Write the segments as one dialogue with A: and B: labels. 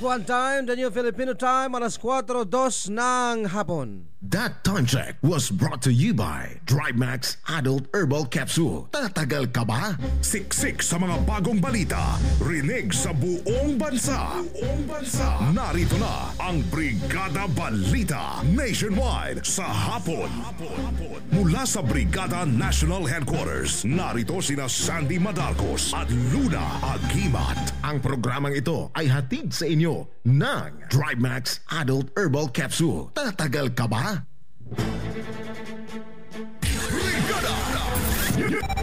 A: One time, the new Filipino time, alas 4:02 ng hapon.
B: That time check was brought to you by DriveMax Adult Herbal Capsule. Tatagal ka ba?
C: Siksik sa mga bagong balita. Rinig sa buong bansa. Narito na ang Brigada Balita Nationwide sa hapon. Mula sa Brigada National Headquarters, narito sina Sandy Madarcos at Luna Agimat.
B: Ang programang ito ay hatid sa inyo ng DriveMax Adult Herbal Capsule. Tatagal ka ba?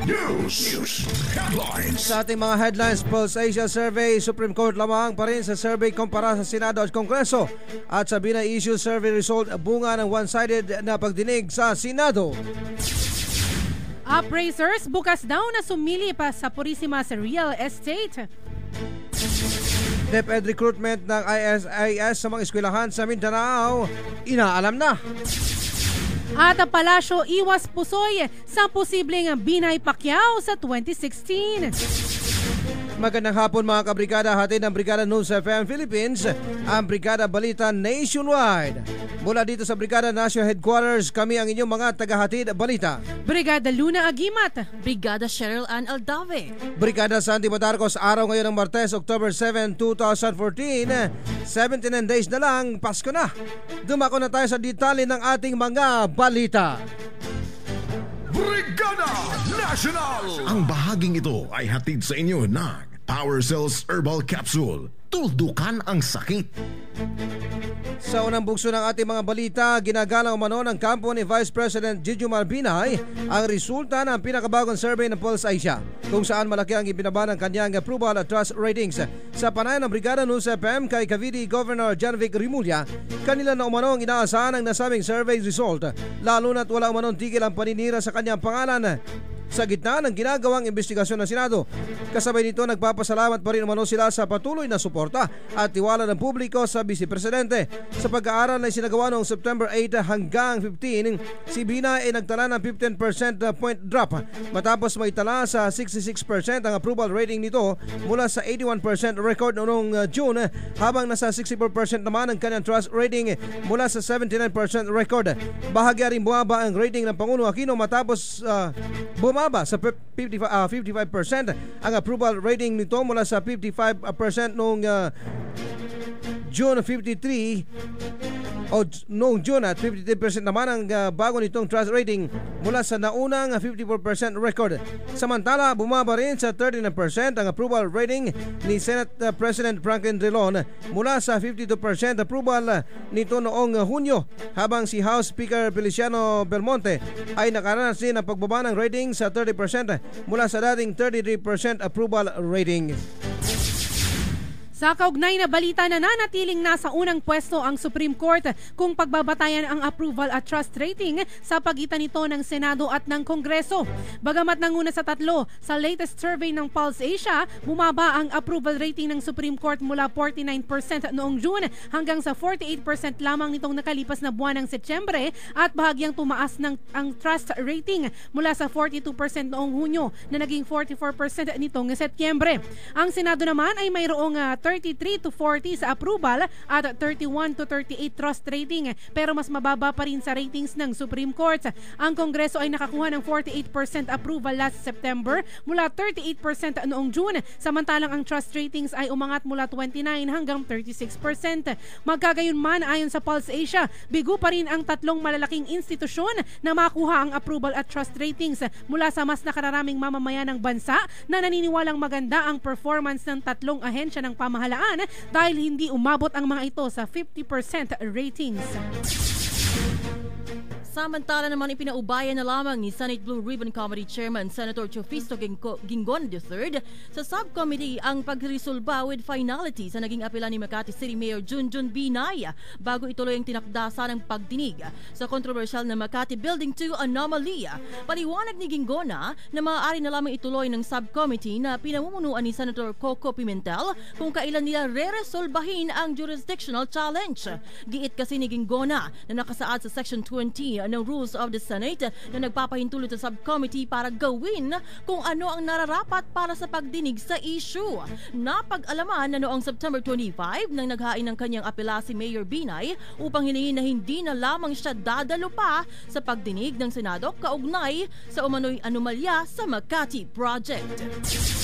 C: News Headlines.
A: Sa ating mga headlines, Pulse Asia Survey, Supreme Court lamang pa rin sa survey kumpara sa Senado at Kongreso. At sa BINAI issue survey result, bunga ng one-sided na pagdinig sa Senado.
D: Appraisers bukas daw na sumili pa sa Purisima sa real estate.
A: DepEd recruitment ng ISIS sa mga eskwelahan sa Mindanao, inaalam na.
D: At ang Palasyo iwas pusoy sa posibleng Binay Pacquiao sa 2016.
A: Magandang hapon mga kabrigada, hatid ng Brigada News FM Philippines, ang Brigada Balita Nationwide. Mula dito sa Brigada National Headquarters, kami ang inyong mga tagahatid balita.
D: Brigada Luna Agimat,
E: Brigada Cheryl Ann Aldave,
A: Brigada Sandy Madarcos, araw ngayon ng Martes, October 7, 2014. 79 days na lang, Pasko na. Dumako na tayo sa detalye ng ating mga balita.
C: Brigada National.
B: Ang bahaging ito ay hatid sa inyo ng Power Cells Herbal Capsule. Tuldukan ang sakit.
A: Sa unang bugso ng ating mga balita, ginagalang umano ng kampo ni Vice President Gigi Marbinay ang resulta ng pinakabagong survey ng Pulse Asia, kung saan malaki ang ibinaba ng kanyang approval at trust ratings. Sa panayan ng Brigada News FM kay Cavite Governor Janvic Rimulya, kanila na umano ang inaasahan ng nasabing survey result, lalo na't wala umanong tigil ang paninira sa kanyang pangalan sa gitna ng ginagawang investigasyon ng Senado. Kasabay nito, nagpapasalamat pa rin umano sila sa patuloy na suporta at tiwala ng publiko sa Vice Presidente. Sa pag-aaral na isinagawa noong September 8 hanggang 15, si Binay ay nagtala ng 15% point drop matapos maitala sa 66% ang approval rating nito mula sa 81% record noong June, habang nasa 64% naman ang kanyang trust rating mula sa 79% record. Bahagya rin bumaba ang rating ng Pangulo Aquino matapos bumaba sa 55% ang approval rating nito mula sa 55% noong June 53 o noong June, at 53% naman ang bago nitong trust rating mula sa naunang 54% record. Samantala, bumaba rin sa 39% ang approval rating ni Senate President Franklin Drilon mula sa 52% approval nito noong Hunyo, habang si House Speaker Feliciano Belmonte ay nakaranas din ng pagbaba ng rating sa 30% mula sa dating 33% approval rating.
D: Sa kaugnay na balita, nananatiling nasa unang pwesto ang Supreme Court kung pagbabatayan ang approval at trust rating sa pagitan nito ng Senado at ng Kongreso. Bagamat nanguna sa tatlo, sa latest survey ng Pulse Asia, bumaba ang approval rating ng Supreme Court mula 49% noong June hanggang sa 48% lamang nitong nakalipas na buwan ng Setyembre, at bahagyang tumaas ang trust rating mula sa 42% noong Hunyo na naging 44% nitong Setyembre. Ang Senado naman ay mayroong 33 to 40 sa approval at 31 to 38 trust rating, pero mas mababa pa rin sa ratings ng Supreme Court. Ang Kongreso ay nakakuha ng 48% approval last September mula 38% noong June, samantalang ang trust ratings ay umangat mula 29 hanggang 36%. Magkagayunman, ayon sa Pulse Asia, bigo pa rin ang tatlong malalaking institusyon na makuha ang approval at trust ratings mula sa mas nakararaming mamamayan ng bansa na naniniwalang maganda ang performance ng tatlong ahensya ng pamahalaan dahil hindi umabot ang mga ito sa 50% ratings.
E: Samantala naman, ipinaubayan na lamang ni Senate Blue Ribbon Committee Chairman Senator Chofisto Gingon III sa subcommittee ang pagresolba with finality sa naging apela ni Makati City Mayor Junjun Binay bago ituloy ang tinakdasa ng pagdinig sa kontrobersyal na Makati Building 2 anomaly. Paliwanag ni Gingona na maaari na lamang ituloy ng subcommittee na pinamumunuan ni Senator Coco Pimentel kung kailan nila reresolbahin ang jurisdictional challenge. Giit kasi ni Gingona na nakasaad sa Section 20 ng Rules of the Senate na nagpapahintulot sa subcommittee para gawin kung ano ang nararapat para sa pagdinig sa issue. Napag-alaman na noong September 25 nang naghain ng kanyang apela si Mayor Binay upang hiningin na hindi na lamang siya dadalo pa sa pagdinig ng Senado kaugnay sa umano'y anomalya sa Makati Project.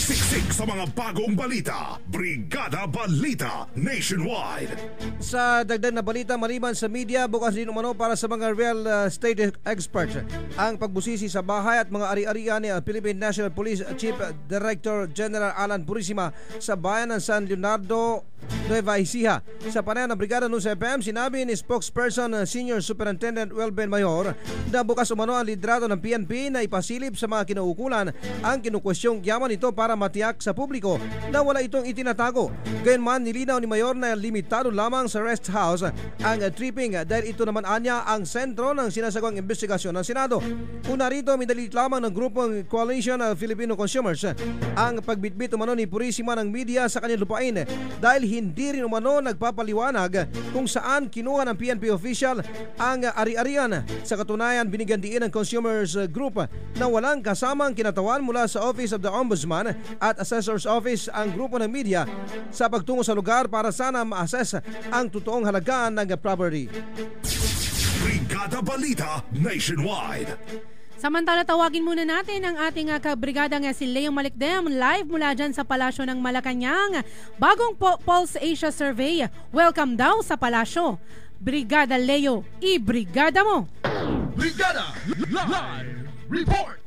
C: Siksik sa mga bagong balita. Brigada Balita Nationwide.
A: Sa dagdag na balita, maliban sa media, bukas din umano para sa mga real estate experts ang pagbusisi sa bahay at mga ari-arian ni Philippine National Police Chief Director General Alan Purisima sa bayan ng San Leonardo, Nueva Ecija. Sa panayam ng Brigada News FM, sinabi ni spokesperson Senior Superintendent Welben Mayor na bukas umano ang lidrato ng PNP na ipasilip sa mga kinaukulan ang kinukwestyong yaman ito para matiyak sa publiko na wala itong itinatago. Gayunman, nilinaw ni Mayor na limitado lamang sa rest house ang tripping dahil ito naman anya ang sentro ng sinasagawang investigasyon ng Senado. Una rito, minalit lamang ng grupong Coalition of Filipino Consumers ang pagbitbit umano ni Purisima ng media sa kanyang lupain dahil hindi rin umano nagpapaliwanag kung saan kinuha ng PNP official ang ari-arian. Sa katunayan, binigyan diin ng Consumers Group na walang kasamang kinatawan mula sa Office of the Ombudsman at Assessor's Office ang grupo ng media sa pagtungo sa lugar para sana ma-assess ang totoong halagaan ng property.
C: Brigada Balita Nationwide.
D: Samantala, tawagin muna natin ang ating kabrigada nga si Leong Malikdem live mula dyan sa Palasyo ng Malacanang. Bagong Pulse Asia Survey, welcome daw sa Palasyo. Brigada Leo, i-brigada mo!
B: Brigada Live Report.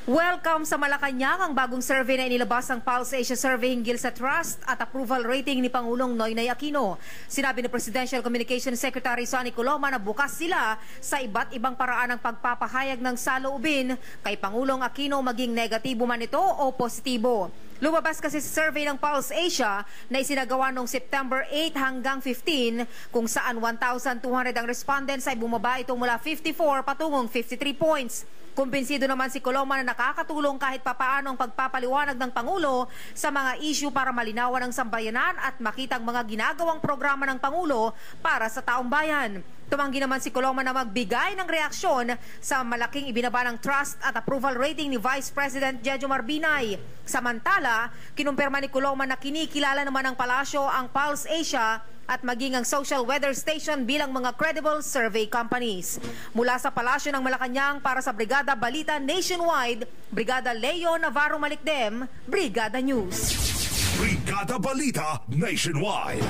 F: Welcome sa Malacanang, ang bagong survey na inilabas ng Pulse Asia Survey hinggil sa trust at approval rating ni Pangulong Noynoy Aquino. Sinabi ni Presidential Communications Secretary Sonny Coloma na bukas sila sa iba't ibang paraan ng pagpapahayag ng saloobin kay Pangulong Aquino, maging negatibo man ito o positibo. Lumabas kasi sa survey ng Pulse Asia na isinagawa noong September 8 hanggang 15 kung saan 1,200 ang respondents ay bumaba ito mula 54 patungong 53 points. Kumbinsido naman si Coloma na nakakatulong kahit papaano ang pagpapaliwanag ng Pangulo sa mga issue para malinawan ng sambayanan at makita ang mga ginagawang programa ng Pangulo para sa taong bayan. Tumanggi naman si Coloma na magbigay ng reaksyon sa malaking ibinaba ng trust at approval rating ni Vice President Jejomar Binay. Samantala, kinumpirma ni Coloma na kinikilala naman ng Palasyo ang Pulse Asia at maging ang Social Weather Station bilang mga credible survey companies. Mula sa Palasyo ng Malacanang para sa Brigada Balita Nationwide, Brigada Leo Navarro Malikdem, Brigada News.
C: Brigada Balita Nationwide.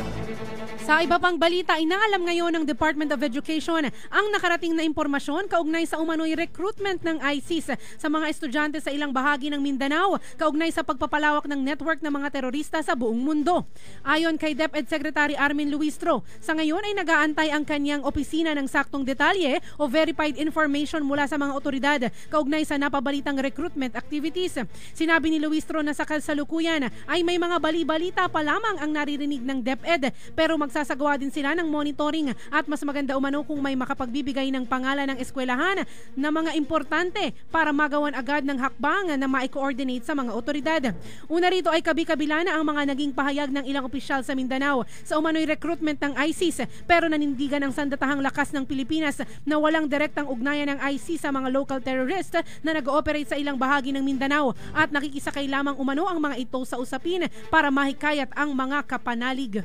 D: Sa iba pang balita, inaalam ngayon ng Department of Education ang nakarating na impormasyon kaugnay sa umano'y recruitment ng ISIS sa mga estudyante sa ilang bahagi ng Mindanao kaugnay sa pagpapalawak ng network ng mga terorista sa buong mundo. Ayon kay DepEd Secretary Armin Luistro, sa ngayon ay nag-aantay ang kanyang opisina ng saktong detalye o verified information mula sa mga otoridad kaugnay sa napabalitang recruitment activities. Sinabi ni Luistro na sa kasalukuyan ay may mga bali-balita pa lamang ang naririnig ng DepEd pero magsasagawa din sila ng monitoring at mas maganda umano kung may makapagbibigay ng pangalan ng eskwelahan na mga importante para magawan agad ng hakbang na ma-coordinate sa mga otoridad. Una rito ay kabi-kabila na ang mga naging pahayag ng ilang opisyal sa Mindanao sa umano'y recruitment ng ISIS pero nanindigan ang sandatahang lakas ng Pilipinas na walang direktang ugnayan ng ISIS sa mga local terrorist na nag-ooperate sa ilang bahagi ng Mindanao at nakikisakay lamang umano ang mga ito sa usapin para mahikayat ang mga kapanalig.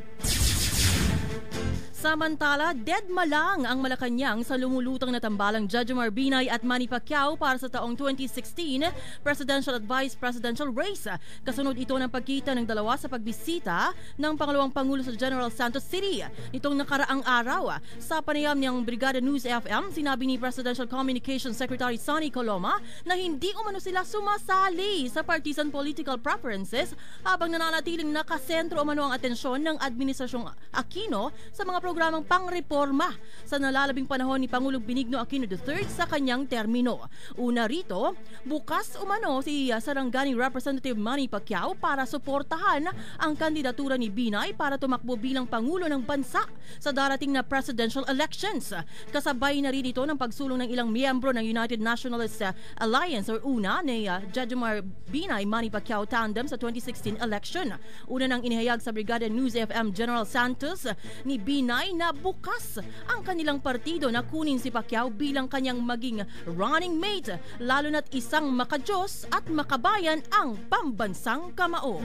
E: Samantala, deadma lang ang Malacanang sa lumulutang na tambalang Jejomar Binay at Manny Pacquiao para sa taong 2016 presidential at vice presidential race. Kasunod ito ng pagkita ng dalawa sa pagbisita ng pangalawang Pangulo sa General Santos City. Nitong nakaraang araw, sa panayam ng Brigada News FM, sinabi ni Presidential Communications Secretary Sonny Coloma na hindi umano sila sumasali sa partisan political preferences habang nananatiling nakasentro umano ang atensyon ng Administrasyong Aquino sa mga programang pangreforma sa nalalabing panahon ni Pangulong Benigno Aquino III sa kanyang termino. Una rito, bukas umano si Sarangani Representative Manny Pacquiao para suportahan ang kandidatura ni Binay para tumakbo bilang Pangulo ng bansa sa darating na presidential elections. Kasabay na rin ito ng pagsulong ng ilang miyembro ng United Nationalist Alliance or UNA ni Jejomar Binay Manny Pacquiao tandem sa 2016 election. Una nang inihayag sa Brigada News FM General Santos ni Binay patunay na bukas ang kanilang partido na kunin si Pacquiao bilang kanyang maging running mate, lalo na't isang makajos at makabayan ang pambansang kamao.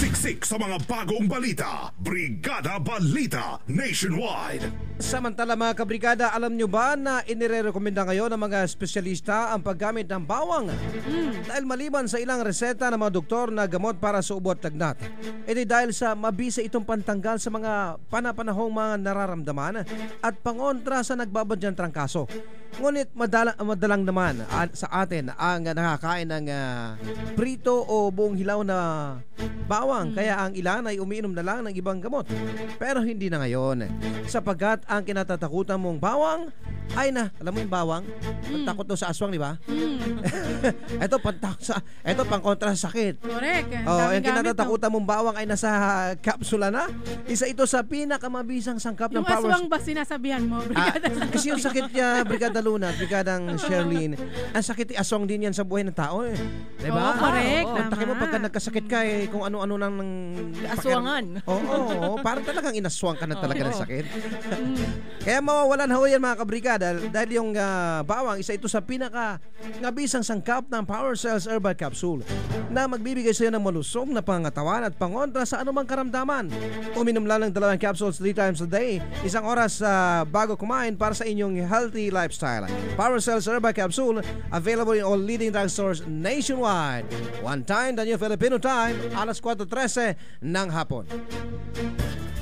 C: Siksik sa mga bagong balita. Brigada Balita Nationwide.
A: Samantala mga kabrigada, alam nyo ba na inirekomenda ngayon ng mga espesyalista ang paggamit ng bawang? Dahil maliban sa ilang reseta ng mga doktor na gamot para sa ubo at lagnat, edi dahil sa mabisa itong pantanggal sa mga panapanahong mga nararamdaman at pangontra sa nagbabadyang trangkaso. Ngunit madalang naman sa atin ang nakakain ng prito o buong hilaw na bawang, kaya ang ilan ay umiinom na lang ng ibang gamot. Pero hindi na ngayon, sapagkat ang kinatatakutan mong bawang ay alam mo yung bawang? Takot daw sa aswang, di ba? Ito pangkontra sa sakit.
D: Correct.
A: Oh, ang kinatatakutan mong bawang ay nasa kapsula na. Isa ito sa pinakamabisang sangkap ng
D: Yung
A: power.
D: aswang ba sinasabihan mo, Brigada?
A: Kasi yung sakit niya, Brigada Luna at Brigadang Sherlyn, ang sakit aswang din yan sa buhay ng tao eh. Di ba?
D: Oo, correct.
A: Taki mo pagka nagkasakit ka eh, kung ano-ano nang
E: Aswangan.
A: Oo, parang talagang inaswang ka na talaga ng sakit. Kaya mawawalan ho yan mga kabrigada dahil yung bawang, isa ito sa pinaka-ngabisang sangkap ng Power Cells Herbal Capsule na magbibigay sa iyo ng malusog na pangatawan at pangontra sa anumang karamdaman. Uminom lang ng 2 capsules 3 times a day, 1 oras bago kumain para sa inyong healthy lifestyle. Power Cells Herbal Capsule, available in all leading drugstores nationwide. One time, the new Filipino time, alas 4:13 ng hapon.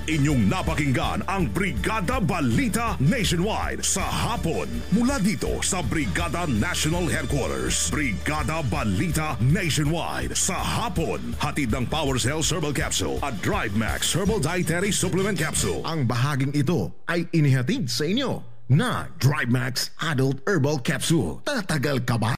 C: Inyong napakinggan ang Brigada Balita Nationwide sa hapon. Mula dito sa Brigada National Headquarters. Brigada Balita Nationwide sa hapon. Hatid ng Power Cells Herbal Capsule at Drive Max Herbal Dietary Supplement Capsule.
B: Ang bahaging ito ay inihatid sa inyo na Drive Max Adult Herbal Capsule. Tatagal ka ba?